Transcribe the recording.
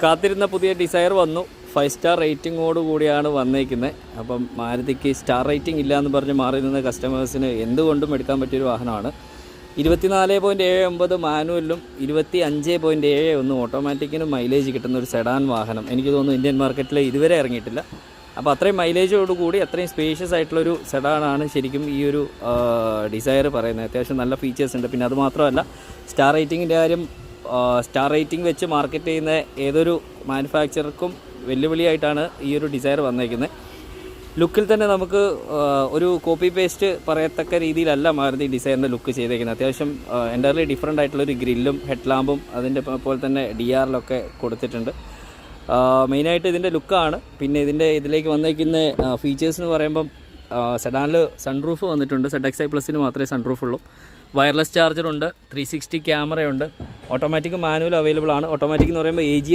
കാത്തിരുന്ന പുതിയ ഡിസയർ വന്നു. 5 സ്റ്റാർ റേറ്റിങ്ങോട് കൂടിയാണ് വന്നേക്കുന്നത്. അപ്പം മാരുതിക്ക് സ്റ്റാർ റേറ്റിംഗ് ഇല്ല എന്ന് പറഞ്ഞ് മാറി നിന്ന കസ്റ്റമേഴ്സിന് എന്തുകൊണ്ടും എടുക്കാൻ പറ്റിയൊരു വാഹനമാണ്. 24.79 മാനുവലിലും 25.71 ഓട്ടോമാറ്റിക്കിനും മൈലേജ് കിട്ടുന്ന ഒരു സെഡാൻ വാഹനം എനിക്ക് തോന്നുന്നു ഇന്ത്യൻ മാർക്കറ്റിൽ ഇതുവരെ ഇറങ്ങിയിട്ടില്ല. അപ്പോൾ അത്രയും മൈലേജോടുകൂടി അത്രയും സ്പേഷ്യസ് ആയിട്ടുള്ളൊരു സെഡാനാണ് ശരിക്കും ഈ ഒരു ഡിസയർ പറയുന്നത്. അത്യാവശ്യം നല്ല ഫീച്ചേഴ്സ് ഉണ്ട്. പിന്നെ അതുമാത്രമല്ല, സ്റ്റാർ റേറ്റിങ്ങിൻ്റെ കാര്യം, സ്റ്റാർ റേറ്റിംഗ് വെച്ച് മാർക്കറ്റ് ചെയ്യുന്ന ഏതൊരു മാനുഫാക്ചറർക്കും വെല്ലുവിളിയായിട്ടാണ് ഈ ഒരു ഡിസയർ വന്നേക്കുന്നത്. ലുക്കിൽ തന്നെ നമുക്ക് ഒരു കോപ്പി പേസ്റ്റ് പറയത്തക്ക രീതിയിലല്ല മാരുതി ഡിസൈറിൻ്റെ ലുക്ക് ചെയ്തേക്കുന്നത്. അത്യാവശ്യം എൻ്റർലി ഡിഫറെൻ്റ് ആയിട്ടുള്ളൊരു ഗ്രില്ലും ഹെഡ് ലാമ്പും അതിൻ്റെ പോലെ തന്നെ DRLൊക്കെ കൊടുത്തിട്ടുണ്ട്. മെയിനായിട്ട് ഇതിൻ്റെ ലുക്കാണ്. പിന്നെ ഇതിലേക്ക് വന്നേക്കുന്ന ഫീച്ചേഴ്സ് എന്ന് പറയുമ്പം സെഡാനിൽ സൺറൂഫ് വന്നിട്ടുണ്ട്. ZXi പ്ലസിന് മാത്രമേ സൺറൂഫ് ഉള്ളൂ. വയർലെസ് ചാർജറുണ്ട്, 360 ക്യാമറയുണ്ട്, ഓട്ടോമാറ്റിക് മാനുവൽ അവൈലബിൾ ആണ്. ഓട്ടോമാറ്റിക് എന്ന് പറയുമ്പോൾ AGS